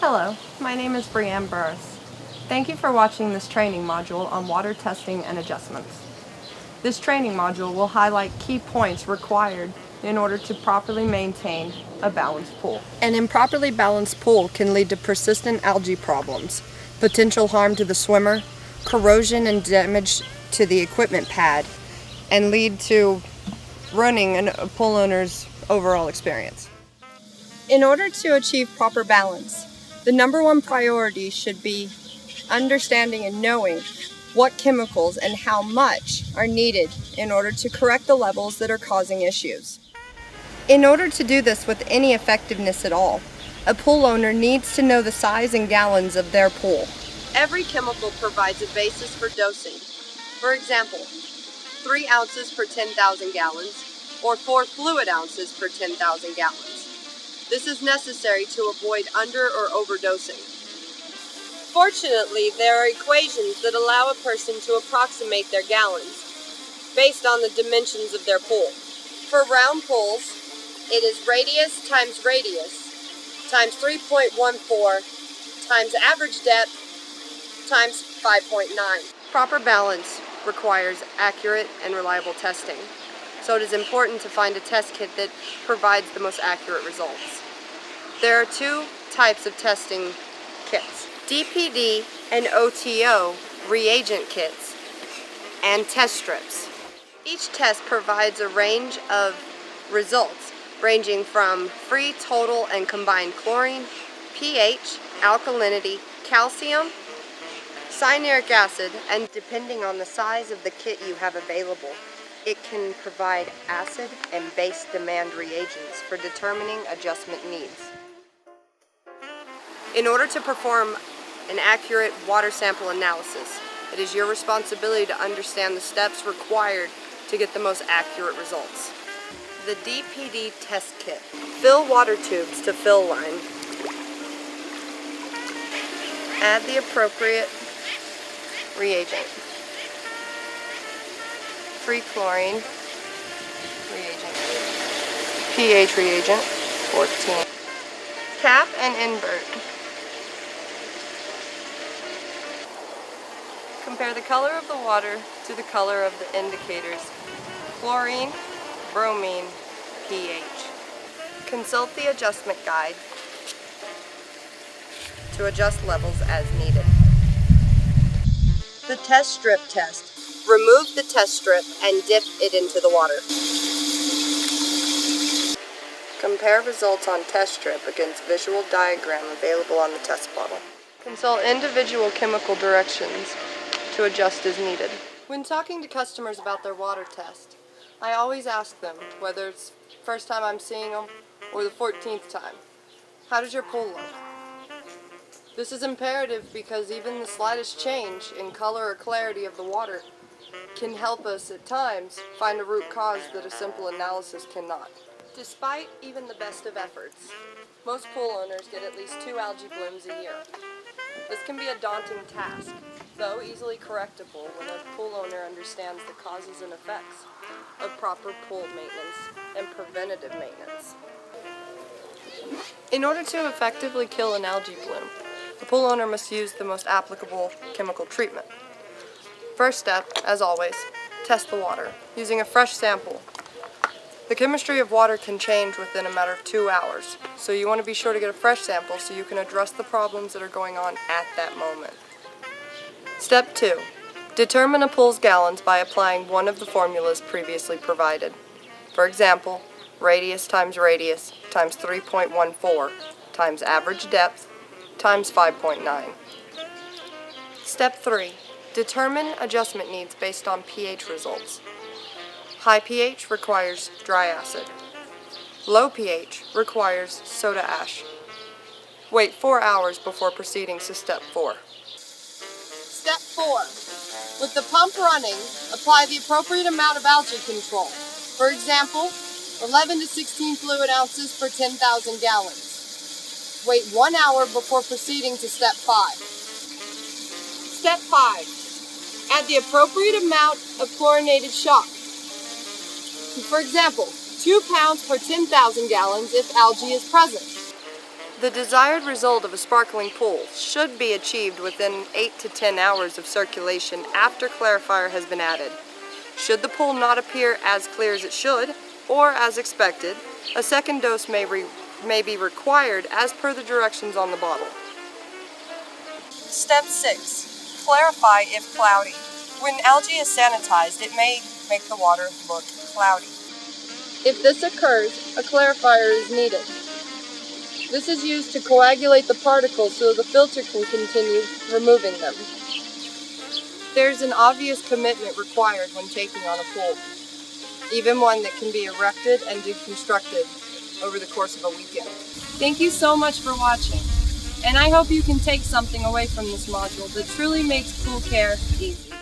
Hello, my name is Brianne Burris. Thank you for watching this training module on water testing and adjustments. This training module will highlight key points required in order to properly maintain a balanced pool. An improperly balanced pool can lead to persistent algae problems, potential harm to the swimmer, corrosion and damage to the equipment pad, and lead to ruining a pool owner's overall experience. In order to achieve proper balance, the number one priority should be understanding and knowing what chemicals and how much are needed in order to correct the levels that are causing issues. In order to do this with any effectiveness at all, a pool owner needs to know the size in gallons of their pool. Every chemical provides a basis for dosing. For example, 3 ounces per 10,000 gallons or 4 fluid ounces per 10,000 gallons. This is necessary to avoid under or overdosing. Fortunately, there are equations that allow a person to approximate their gallons based on the dimensions of their pool. For round pools, it is radius times 3.14 times average depth times 5.9. Proper balance requires accurate and reliable testing, so it is important to find a test kit that provides the most accurate results. There are 2 types of testing kits: DPD and OTO reagent kits and test strips. Each test provides a range of results ranging from free, total, and combined chlorine, pH, alkalinity, calcium, cyanuric acid, and depending on the size of the kit you have available, it can provide acid and base demand reagents for determining adjustment needs. In order to perform an accurate water sample analysis, it is your responsibility to understand the steps required to get the most accurate results. The DPD test kit. Fill water tubes to fill line. Add the appropriate reagent. Free chlorine reagent. pH reagent, 14. Cap and invert. Compare the color of the water to the color of the indicators: chlorine, bromine, pH. Consult the adjustment guide to adjust levels as needed. The test strip test. Remove the test strip and dip it into the water. Compare results on test strip against visual diagram available on the test bottle. Consult individual chemical directions to adjust as needed. When talking to customers about their water test, I always ask them, whether it's the first time I'm seeing them or the 14th time, how does your pool look? This is imperative because even the slightest change in color or clarity of the water can help us at times find a root cause that a simple analysis cannot. Despite even the best of efforts, most pool owners get at least 2 algae blooms a year. This can be a daunting task, though easily correctable when a pool owner understands the causes and effects of proper pool maintenance and preventative maintenance. In order to effectively kill an algae bloom, the pool owner must use the most applicable chemical treatment. First step, as always, test the water using a fresh sample. The chemistry of water can change within a matter of 2 hours, so you want to be sure to get a fresh sample so you can address the problems that are going on at that moment. Step 2. Determine a pool's gallons by applying one of the formulas previously provided. For example, radius times 3.14 times average depth times 5.9. Step 3. Determine adjustment needs based on pH results. High pH requires dry acid. Low pH requires soda ash. Wait 4 hours before proceeding to step 4. Step 4. With the pump running, apply the appropriate amount of algae control. For example, 11 to 16 fluid ounces per 10,000 gallons. Wait 1 hour before proceeding to step 5. Step 5. Add the appropriate amount of chlorinated shock. For example, 2 pounds per 10,000 gallons if algae is present. The desired result of a sparkling pool should be achieved within 8 to 10 hours of circulation after clarifier has been added. Should the pool not appear as clear as it should, or as expected, a second dose may be required as per the directions on the bottle. Step 6. Clarify if cloudy. When algae is sanitized, it may make the water look cloudy. If this occurs, a clarifier is needed. This is used to coagulate the particles so the filter can continue removing them. There's an obvious commitment required when taking on a pool, even one that can be erected and deconstructed over the course of a weekend. Thank you so much for watching, and I hope you can take something away from this module that truly makes pool care easy.